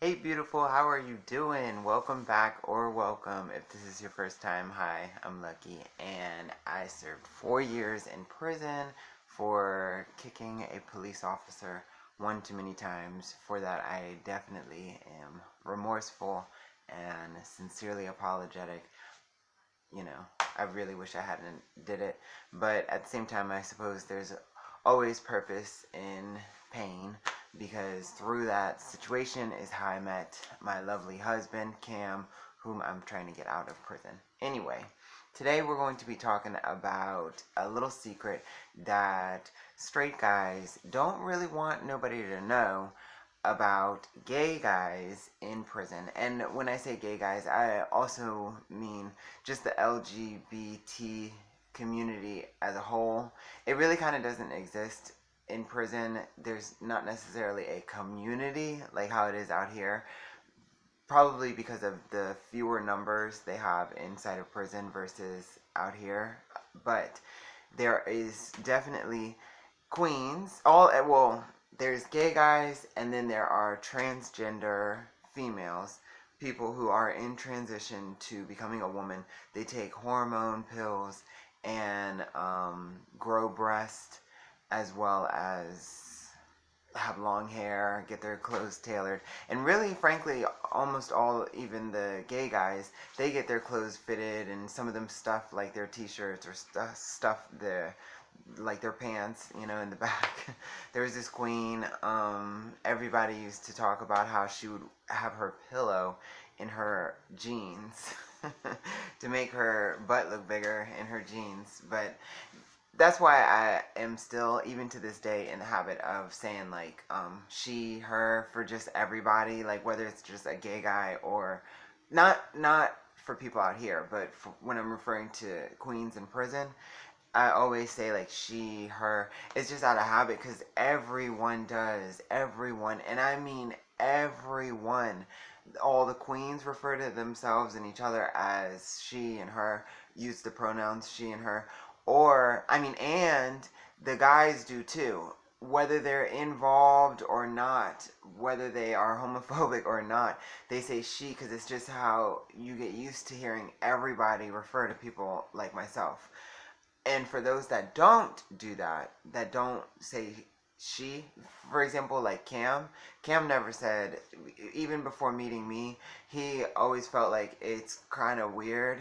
Hey beautiful, how are you doing? Welcome back or welcome. If this is your first time, hi, I'm Lucky and I served 4 years in prison for kicking a police officer one too many times. For that, I definitely am remorseful and sincerely apologetic. I really wish I hadn't did it, but at the same time, I suppose there's always purpose in pain because through that situation is how I met my lovely husband, Cam, whom I'm trying to get out of prison. Anyway, today we're going to be talking about a little secret that straight guys don't really want nobody to know about gay guys in prison. And when I say gay guys, I also mean just the LGBT community as a whole. It really kind of doesn't exist in prison. There's not necessarily a community like how it is out here, probably because of the fewer numbers they have inside of prison versus out here. But there is definitely queens. There's gay guys, and then there are transgender females, people who are in transition to becoming a woman. They take hormone pills and grow breast, as well as have long hair, get their clothes tailored, and really, frankly, almost all, even the gay guys, they get their clothes fitted, and some of them stuff like their t-shirts or stuff their like their pants, in the back. There was this queen, everybody used to talk about how she would have her pillow in her jeans to make her butt look bigger in her jeans. But that's why I am still, even to this day, in the habit of saying like she, her for just everybody, like whether it's just a gay guy or not for people out here, but when I'm referring to queens in prison, I always say like she, her. It's just out of habit because everyone does. Everyone, and I mean everyone. All the queens refer to themselves and each other as she and her, use the pronouns she and her. Or, I mean, and the guys do too. Whether they're involved or not, whether they are homophobic or not, they say she because it's just how you get used to hearing everybody refer to people like myself. And for those that don't do that, that don't say she, for example, like Cam never said, even before meeting me, he always felt like it's kind of weird,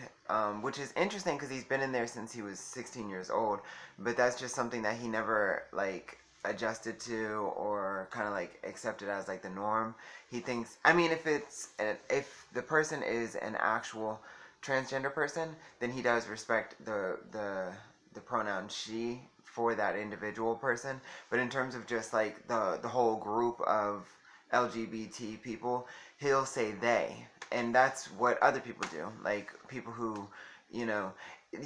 which is interesting because he's been in there since he was 16 years old, but that's just something that he never, like, adjusted to or kind of like accepted as like the norm. He thinks, I mean, if the person is an actual transgender person, then he does respect the pronoun she for that individual person. But in terms of just like the whole group of LGBT people, he'll say they. And that's what other people do. Like people who, you know,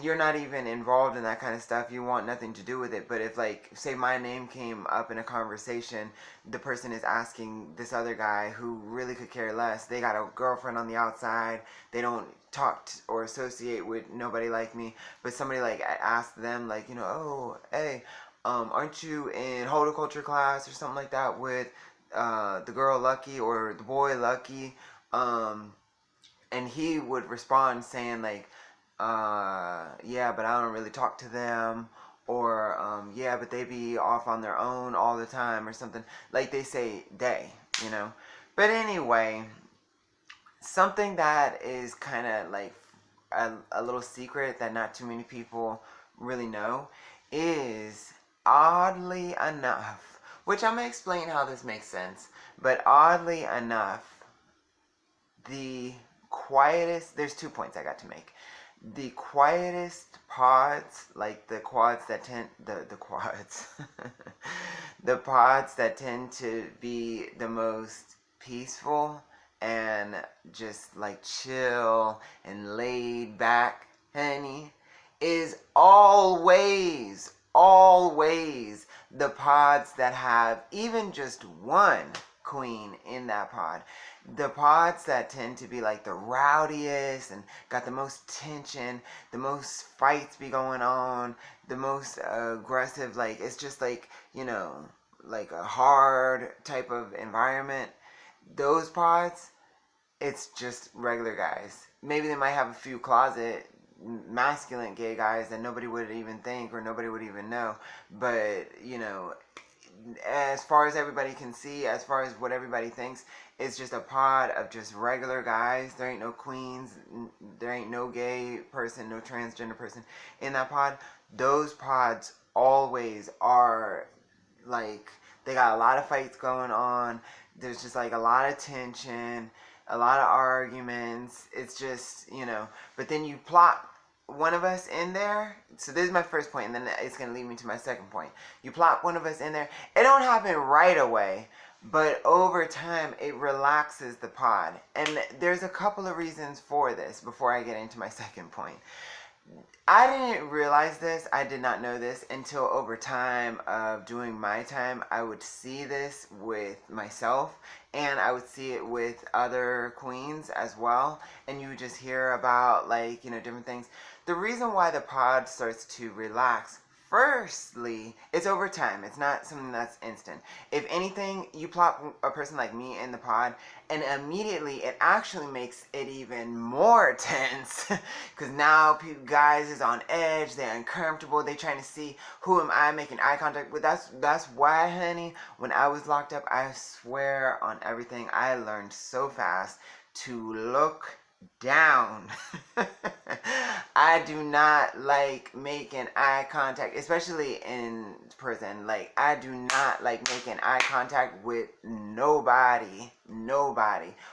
you're not even involved in that kind of stuff. You want nothing to do with it. But if, like, say my name came up in a conversation, the person is asking this other guy who really could care less. They got a girlfriend on the outside. They don't talk or associate with nobody like me. But somebody like asked them, like, oh, hey, aren't you in horticulture class or something like that with the girl Lucky or the boy Lucky? And he would respond saying like, yeah, but I don't really talk to them, or yeah, but they be off on their own all the time or something. Like they say they. But anyway, something that is kind of like a little secret that not too many people really know is, oddly enough, which I'm going to explain how this makes sense, but oddly enough, the quietest, there's 2 points I got to make. The quietest pods, like the quads that tend, the quads, the pods that tend to be the most peaceful and just like chill and laid back, honey, is always the pods that have even just one queen in that pod. The pods that tend to be like the rowdiest and got the most tension, the most fights be going on, the most aggressive, like it's just like, like a hard type of environment. Those pods, it's just regular guys. Maybe they might have a few closet masculine gay guys that nobody would even think or nobody would even know. But, as far as everybody can see, as far as what everybody thinks, it's just a pod of just regular guys. There ain't no queens. There ain't no gay person, no transgender person in that pod. Those pods always are like, they got a lot of fights going on. There's just like a lot of tension, a lot of arguments. It's just, but then you plot one of us in there. So this is my first point, and then it's going to lead me to my second point. You plop one of us in there. It don't happen right away, but over time it relaxes the pod. And there's a couple of reasons for this before I get into my second point. I didn't realize this. I did not know this until over time of doing my time. I would see this with myself, and I would see it with other queens as well. And you would just hear about different things. The reason why the pod starts to relax, firstly, it's over time. It's not something that's instant. If anything, you plop a person like me in the pod, and immediately it actually makes it even more tense. Because now guys is on edge. They're uncomfortable. They're trying to see, who am I making eye contact with? That's why, honey, when I was locked up, I swear on everything, I learned so fast to look down. I do not like making eye contact, especially in prison. I do not like making eye contact with nobody,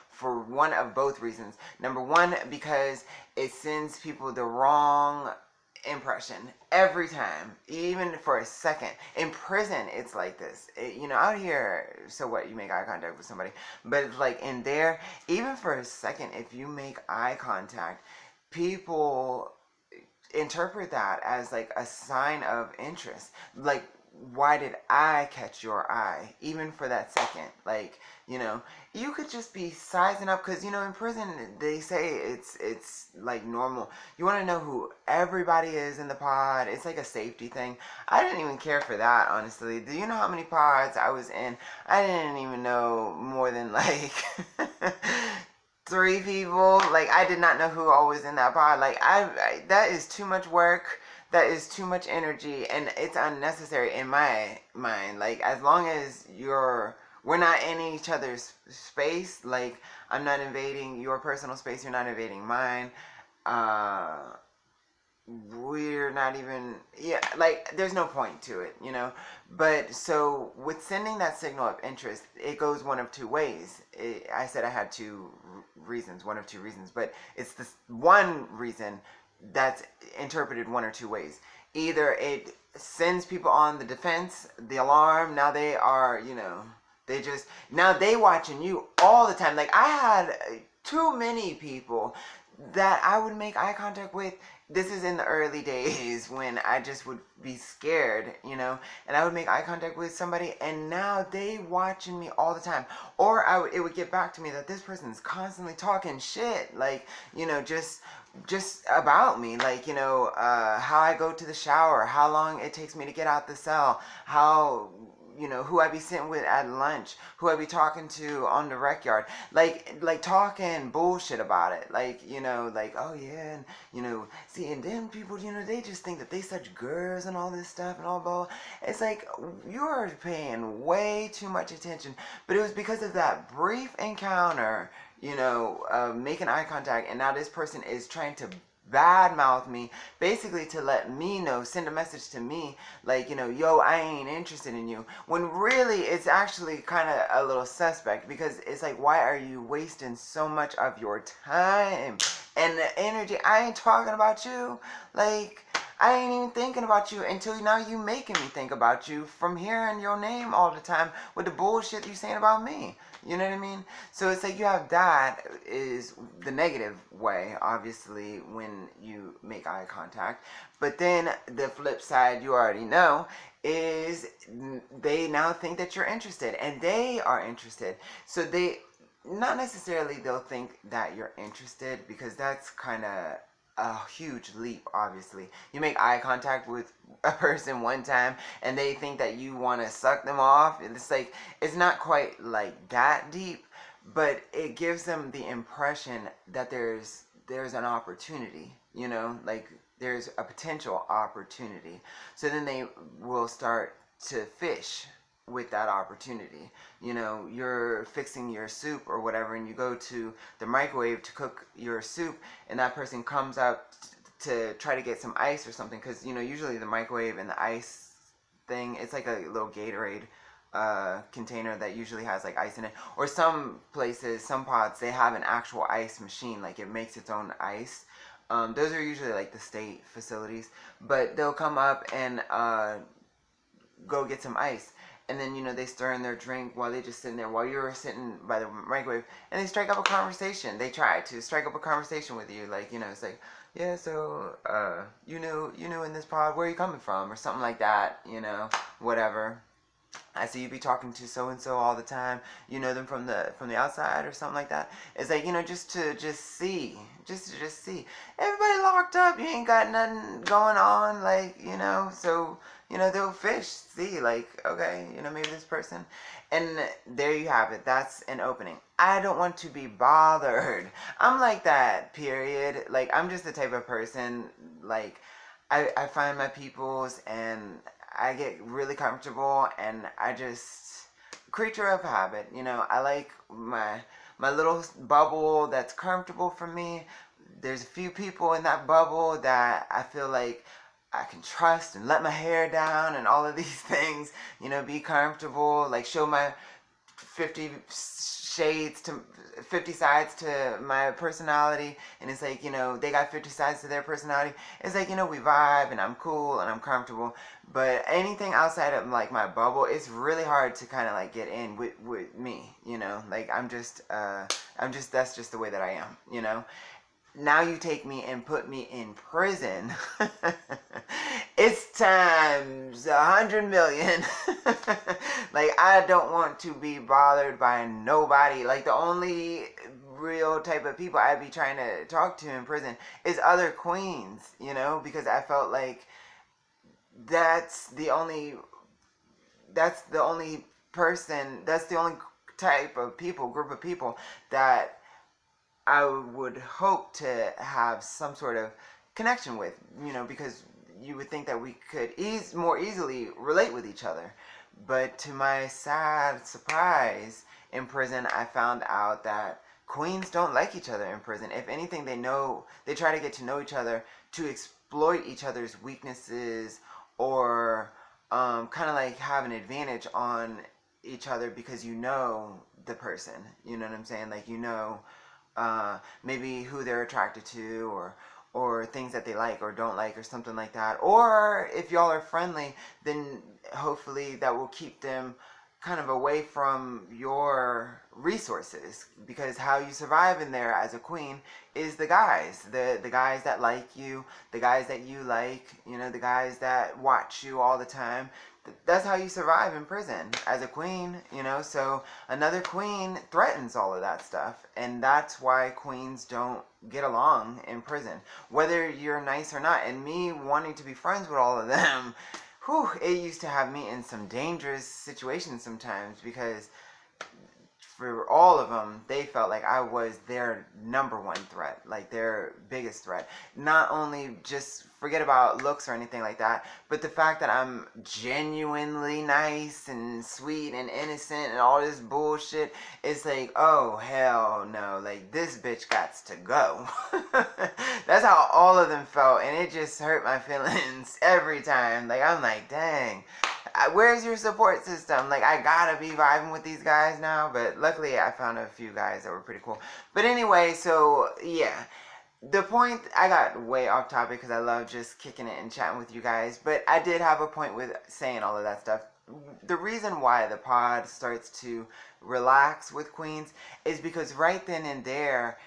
for one of both reasons. Number one, because it sends people the wrong impression every time, even for a second. In prison, it's like this. Out here, so what? You make eye contact with somebody, but it's in there, even for a second, if you make eye contact, people interpret that as a sign of interest. Why did I catch your eye, even for that second? You could just be sizing up, because in prison they say it's normal. You want to know who everybody is in the pod. It's like a safety thing. I didn't even care for that, honestly. Do you know how many pods I was in? I didn't even know more than 3 people. I did not know who all was in that pod. I that is too much work. That is too much energy, and it's unnecessary in my mind. As long as we're not in each other's space, I'm not invading your personal space, you're not invading mine, we're not even, there's no point to it, But, so, with sending that signal of interest, it goes one of two ways. I said I had one of two reasons, but it's this one reason that's interpreted one or two ways. Either it sends people on the defense, the alarm. Now they are, now they watching you all the time. I had too many people that I would make eye contact with. This is in the early days when I just would be scared, and I would make eye contact with somebody, and now they watching me all the time. Or it would get back to me that this person is constantly talking shit, just about me, how I go to the shower, how long it takes me to get out the cell, how, who I be sitting with at lunch, who I be talking to on the rec yard, talking bullshit about it, oh yeah, and, see, and then people, they just think that they such girls and all this stuff and all blah. It's you're paying way too much attention, but it was because of that brief encounter, making eye contact, and now this person is trying to badmouth me, basically to let me know, send a message to me, yo, I ain't interested in you, when really it's actually kind of a little suspect, because it's why are you wasting so much of your time and the energy? I ain't talking about you, I ain't even thinking about you until now you making me think about you from hearing your name all the time with the bullshit you saying about me. You know what I mean? So it's you have that is the negative way, obviously, when you make eye contact. But then the flip side, you already know, is they now think that you're interested, and they are interested. So they, not necessarily they'll think that you're interested, because that's kind of a huge leap. Obviously, you make eye contact with a person one time and they think that you want to suck them off. It's it's not quite that deep, but it gives them the impression that there's an opportunity, like there's a potential opportunity. So then they will start to fish with that opportunity. You're fixing your soup or whatever, and you go to the microwave to cook your soup, and that person comes up to try to get some ice or something, because usually the microwave and the ice thing, it's like a little Gatorade container that usually has like ice in it, or some places, some pods, they have an actual ice machine, like it makes its own ice. Those are usually like the state facilities, but they'll come up and go get some ice, and then they stir in their drink while they just sitting there while you're sitting by the microwave, and they strike up a conversation. They try to strike up a conversation with you, like it's like, yeah, so you knew in this pod, where are you coming from, or something like that, whatever. I see you be talking to so and so all the time. You know them from the outside or something like that. It's like just to see. Everybody locked up. You ain't got nothing going on. Like so they'll fish. See, like, okay, maybe this person, and there you have it. That's an opening. I don't want to be bothered. I'm like that. Period. Like, I'm just the type of person. Like, I find my peoples and I get really comfortable, and I just, creature of habit, I like my little bubble that's comfortable for me. There's a few people in that bubble that I feel like I can trust and let my hair down and all of these things, be comfortable, like show my 50 sides to my personality, and it's like they got 50 sides to their personality. It's like we vibe, and I'm cool and I'm comfortable, but anything outside of like my bubble, it's really hard to kind of like get in with me, like I'm just that's just the way that I am. Now you take me and put me in prison. It's times 100 million. Like, I don't want to be bothered by nobody. Like, the only real type of people I'd be trying to talk to in prison is other queens, because I felt like that's the only type of people, group of people that I would hope to have some sort of connection with, because you would think that we could more easily relate with each other. But to my sad surprise, in prison, I found out that queens don't like each other in prison. If anything, they try to get to know each other to exploit each other's weaknesses, or kind of like have an advantage on each other, because the person, you know what I'm saying? Like, maybe who they're attracted to, or things that they like or don't like, or something like that. Or if y'all are friendly, then hopefully that will keep them kind of away from your resources, because how you survive in there as a queen is the guys that like you, the guys that you like, the guys that watch you all the time. That's how you survive in prison as a queen, so another queen threatens all of that stuff, and that's why queens don't get along in prison, whether you're nice or not. And me wanting to be friends with all of them, it used to have me in some dangerous situations sometimes, because for all of them, they felt like I was their number one threat, like their biggest threat. Not only just forget about looks or anything like that, but the fact that I'm genuinely nice and sweet and innocent and all this bullshit, it's like, oh, hell no, like, this bitch gots to go. That's how all of them felt, and it just hurt my feelings every time. Like, I'm like, dang, where's your support system? Like, I gotta be vibing with these guys now. But luckily I found a few guys that were pretty cool. But anyway, so yeah, the point, I got way off topic because I love just kicking it and chatting with you guys, but I did have a point with saying all of that stuff. The reason why the pod starts to relax with queens is because right then and there,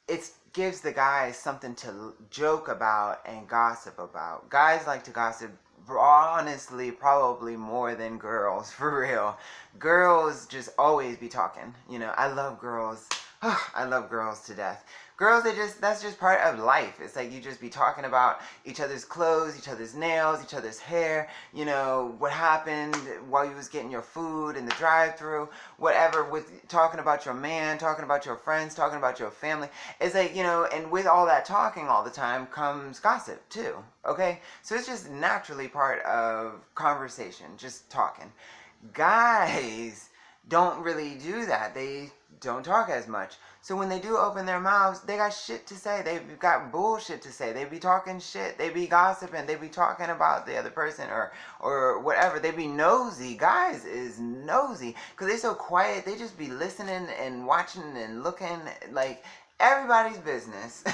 it gives the guys something to joke about and gossip about. Guys like to gossip, honestly, probably more than girls, for real. Girls just always be talking. I love girls. I I love girls to death. Girls, that's just part of life. It's like you just be talking about each other's clothes, each other's nails, each other's hair, you know, what happened while you was getting your food in the drive-thru, whatever, with talking about your man, talking about your friends, talking about your family. It's like, you know, and with all that talking all the time comes gossip too, okay? So it's just naturally part of conversation, just talking. Guys don't really do that. They don't talk as much. So when they do open their mouths, they got shit to say. They've got bullshit to say. They be talking shit. They be gossiping. They be talking about the other person or whatever. They be nosy. Guys is nosy because they so quiet. They just be listening and watching and looking like everybody's business.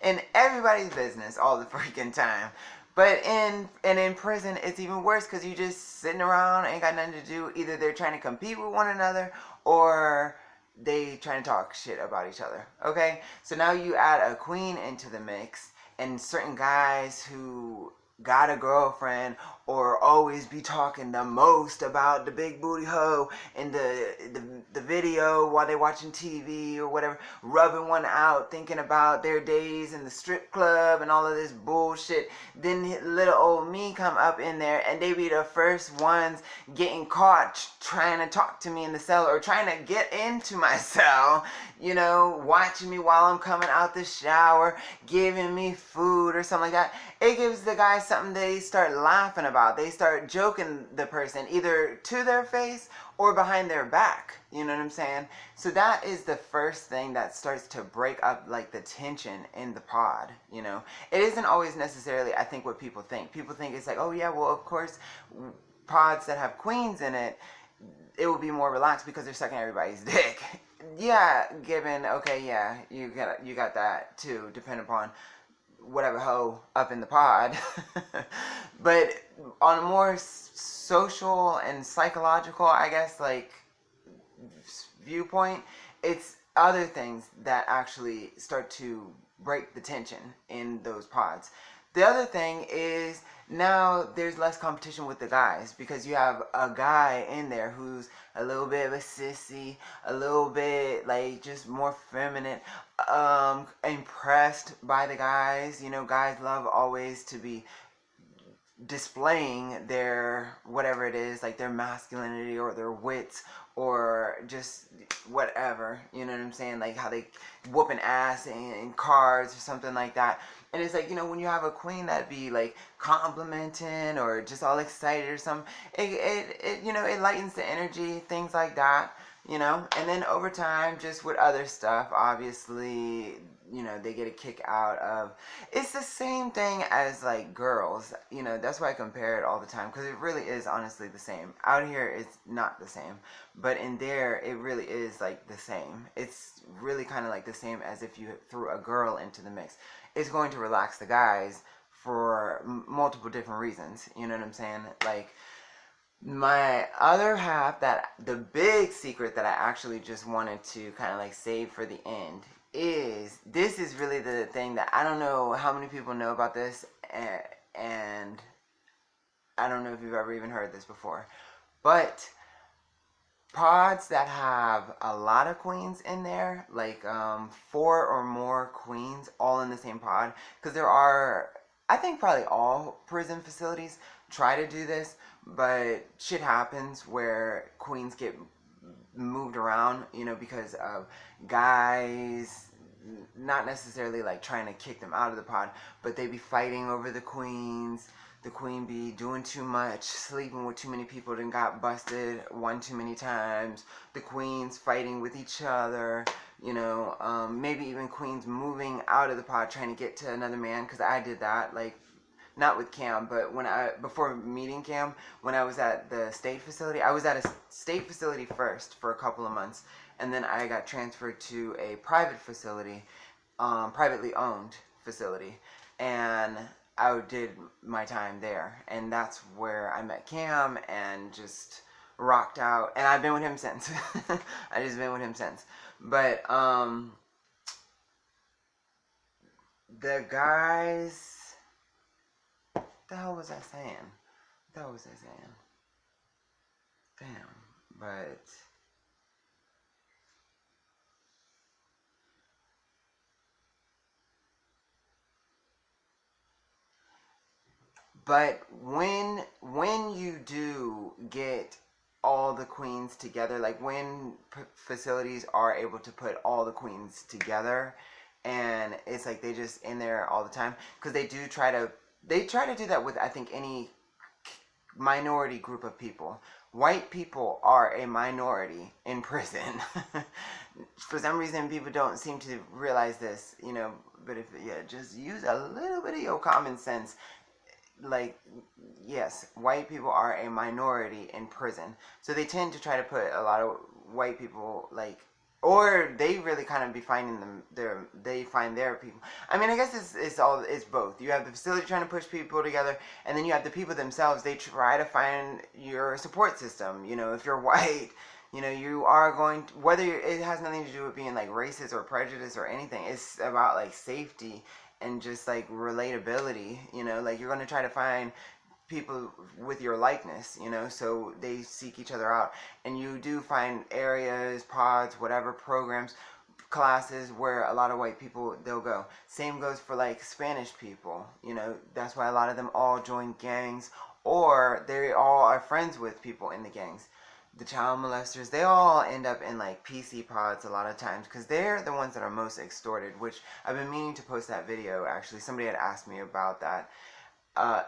And everybody's business all the freaking time. But in prison, it's even worse because you just sitting around, ain't got nothing to do. Either they're trying to compete with one another or they trying to talk shit about each other. Okay? So now you add a queen into the mix, and certain guys who got a girlfriend or always be talking the most about the big booty hoe in the video while they watching TV or whatever, rubbing one out, thinking about their days in the strip club and all of this bullshit. Then little old me come up in there and they be the first ones getting caught trying to talk to me in the cell or trying to get into my cell, you know, watching me while I'm coming out the shower, giving me food or something like that. It gives the guys something they start laughing about. They start joking the person either to their face or behind their back. You know what I'm saying? So that is the first thing that starts to break up like the tension in the pod, you know. It isn't always necessarily, I think, what people think. People think it's like, oh yeah, well of course pods that have queens in it, it will be more relaxed because they're sucking everybody's dick. Yeah, given, okay, yeah, you got that too, depending upon whatever hoe up in the pod. But on a more social and psychological, I guess, like viewpoint, it's other things that actually start to break the tension in those pods. The other thing is now there's less competition with the guys because you have a guy in there who's a little bit of a sissy, a little bit like just more feminine, impressed by the guys. You know, guys love always to be displaying their whatever it is, like their masculinity or their wits or just whatever, you know what I'm saying, like how they whooping ass in cars or something like that. And it's like, you know, when you have a queen that be like complimenting or just all excited or something, it you know, it lightens the energy, things like that, you know. And then over time, just with other stuff, obviously, you know, they get a kick out of, it's the same thing as like girls, you know. That's why I compare it all the time, because it really is honestly the same. Out here it's not the same, but in there it really is like the same. It's really kind of like the same as if you threw a girl into the mix. It's going to relax the guys for multiple different reasons, you know what I'm saying. Like my other half, that the big secret that I actually just wanted to kind of like save for the end, is this is really the thing that I don't know how many people know about this, and I don't know if you've ever even heard this before, but pods that have a lot of queens in there, like 4 or more queens all in the same pod, because there are, I think probably all prison facilities try to do this, but shit happens where queens get moved around, you know, because of guys not necessarily like trying to kick them out of the pod, but they be fighting over the queens. The queen be doing too much, sleeping with too many people, then got busted one too many times. The queens fighting with each other, you know, maybe even queens moving out of the pod trying to get to another man, because I did that, like, not with Cam, but before meeting Cam, when I was at the state facility, I was at a state facility first for a couple of months, and then I got transferred to a private facility, privately owned facility, and I did my time there, and that's where I met Cam and just rocked out, and I've been with him since. I just been with him since. But the guys, what the hell was I saying? What the hell was I saying? Damn. But But when you do get all the queens together, like when facilities are able to put all the queens together, and it's like they just in there all the time, because they try to do that with, I think, any minority group of people. White people are a minority in prison. For some reason, people don't seem to realize this, but if, just use a little bit of your common sense. Like, yes, white people are a minority in prison. So they tend to try to put a lot of white people, like, or they really kind of be finding they find their people. I mean, I guess it's both. You have the facility trying to push people together, and then you have the people themselves. They try to find your support system. If you're white, you are going to, it has nothing to do with being like racist or prejudice or anything. It's about like safety and just like relatability. Like you're going to try to find people with your likeness, so they seek each other out, and you do find areas, pods, whatever, programs, classes where a lot of white people, they'll go. Same goes for like Spanish people, that's why a lot of them all join gangs, or they all are friends with people in the gangs. The child molesters, they all end up in like PC pods a lot of times, because they're the ones that are most extorted, which I've been meaning to post that video. Actually, somebody had asked me about that.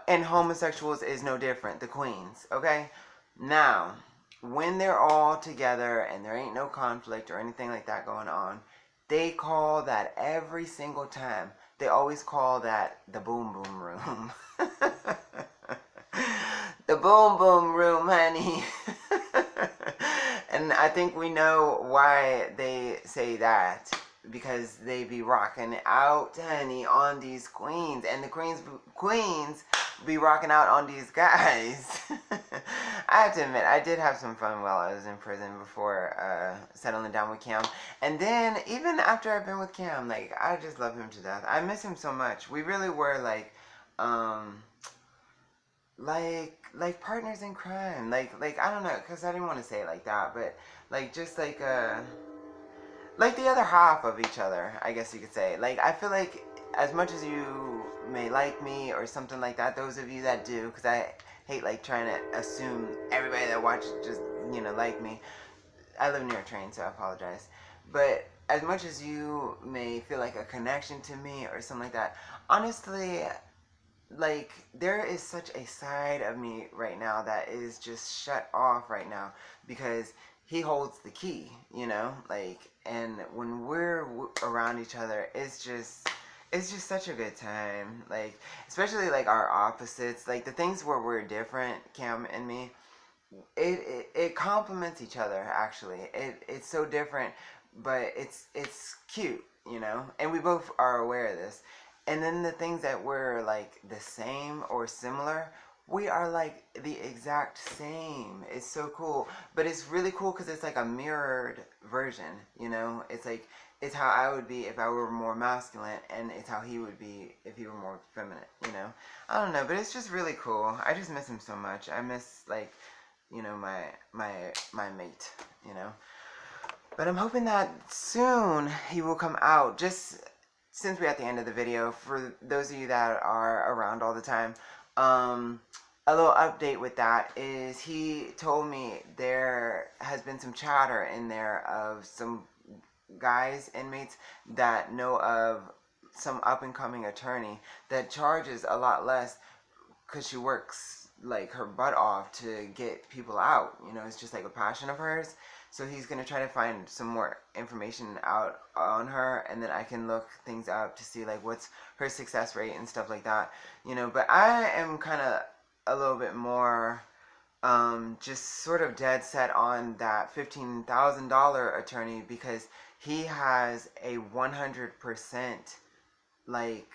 And homosexuals is no different, the queens, okay? Now, when they're all together and there ain't no conflict or anything like that going on, they call that every single time. They always call that the boom boom room. The boom boom room, honey. And I think we know why they say that. Because they be rocking out, honey, on these queens. And the queens be rocking out on these guys. I have to admit, I did have some fun while I was in prison before settling down with Cam. And then, even after I've been with Cam, like, I just love him to death. I miss him so much. We really were, like partners in crime. Like I don't know, because I didn't want to say it like that, but, like, just like the other half of each other, I guess you could say. Like, I feel like as much as you may like me or something like that, those of you that do, because I hate, like, trying to assume everybody that watches just, like me. I live near a train, so I apologize. But as much as you may feel like a connection to me or something like that, honestly, like, there is such a side of me right now that is just shut off right now, because he holds the key, like, and when we're around each other, it's just such a good time, like, especially, like, our opposites, like, the things where we're different, Cam and me, it complements each other, actually. It's so different, but it's cute, and we both are aware of this. And then the things that we're, like, the same or similar, we are, like, the exact same. It's so cool. But it's really cool because it's, like, a mirrored version, It's, like, it's how I would be if I were more masculine, and it's how he would be if he were more feminine, I don't know, but it's just really cool. I just miss him so much. I miss, like, my mate, But I'm hoping that soon he will come out. Just since we're at the end of the video, for those of you that are around all the time, a little update with that is he told me there has been some chatter in there of some guys, inmates, that know of some up-and-coming attorney that charges a lot less because she works, like, her butt off to get people out. It's just like a passion of hers. So he's going to try to find some more information out on her, and then I can look things up to see, like, what's her success rate and stuff like that. But I am kind of a little bit more just sort of dead set on that $15,000 attorney, because he has a 100% like,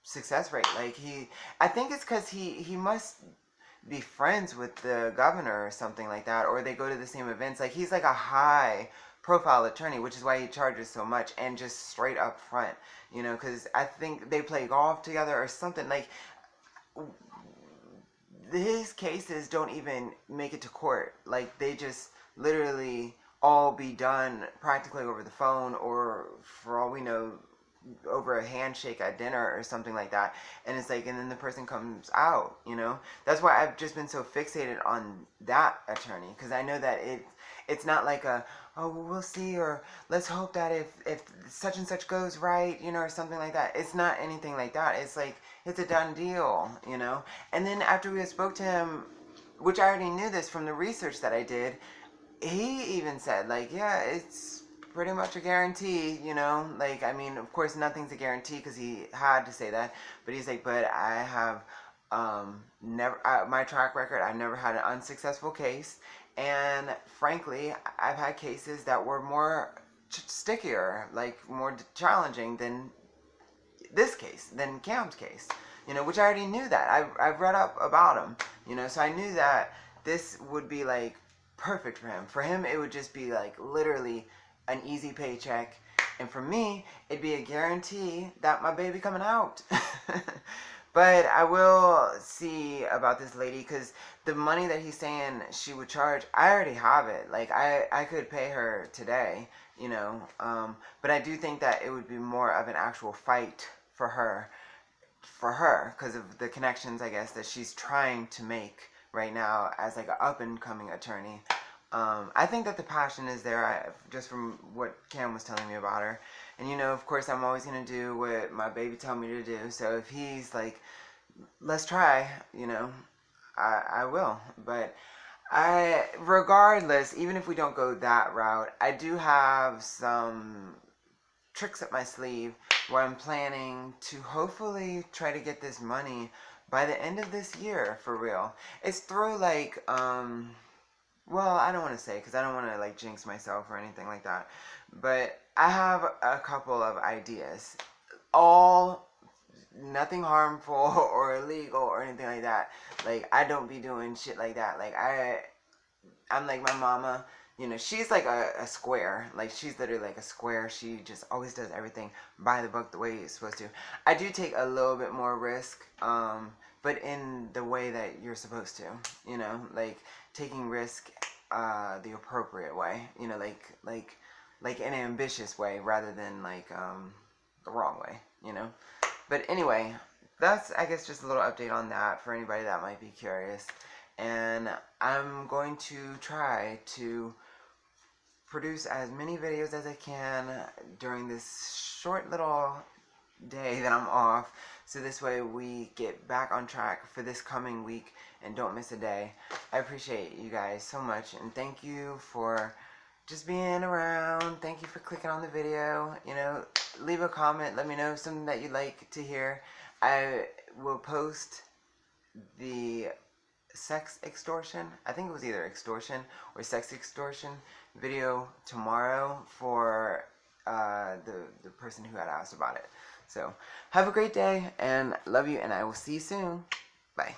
success rate. Like, I think it's because he must be friends with the governor or something like that, or they go to the same events. Like, he's like a high profile attorney, which is why he charges so much, and just straight up front, because I think they play golf together or something. Like, his cases don't even make it to court. Like, they just literally all be done practically over the phone, or for all we know, over a handshake at dinner or something like that, and it's like, and then the person comes out, you know. That's why I've just been so fixated on that attorney, because I know that it's not like a, oh well, we'll see, or let's hope that if such and such goes right, you know, or something like that. It's not anything like that. It's like, it's a done deal, you know. And then after we spoke to him, which I already knew this from the research that I did, he even said, like, yeah, it's pretty much a guarantee, you know. Like, I mean, of course, nothing's a guarantee, because he had to say that. But he's like, but I have never, my track record, I've never had an unsuccessful case. And frankly, I've had cases that were more stickier, like more challenging than this case, than Cam's case, you know, which I already knew that. I've read up about him, you know, so I knew that this would be like perfect for him. For him, it would just be like literally an easy paycheck. And for me, it'd be a guarantee that my baby coming out. But I will see about this lady, because the money that he's saying she would charge, I already have it. Like, I could pay her today, you know. But I do think that it would be more of an actual fight for her, because of the connections, I guess, that she's trying to make right now as like an up-and-coming attorney. I think that the passion is there, just from what Cam was telling me about her. And, you know, of course, I'm always going to do what my baby told me to do. So if he's like, let's try, you know, I will. But regardless, even if we don't go that route, I do have some tricks up my sleeve where I'm planning to hopefully try to get this money by the end of this year, for real. It's through like, well, I don't want to say, because I don't want to like jinx myself or anything like that. But I have a couple of ideas. All nothing harmful or illegal or anything like that. Like, I don't be doing shit like that. Like, I'm like my mama. You know, she's like a square. Like, she's literally like a square. She just always does everything by the book, the way it's supposed to. I do take a little bit more risk, but in the way that you're supposed to. You know, like taking risk the appropriate way. You know, like in an ambitious way rather than like the wrong way. You know. But anyway, that's, I guess, just a little update on that for anybody that might be curious. And I'm going to try to produce as many videos as I can during this short little day that I'm off, so this way we get back on track for this coming week and don't miss a day. I appreciate you guys so much, and thank you for just being around. Thank you for clicking on the video. You know, leave a comment, let me know something that you'd like to hear. I will post the sex extortion, I think it was either extortion or sex extortion video tomorrow for the person who had asked about it. So have a great day, and love you, and I will see you soon. Bye.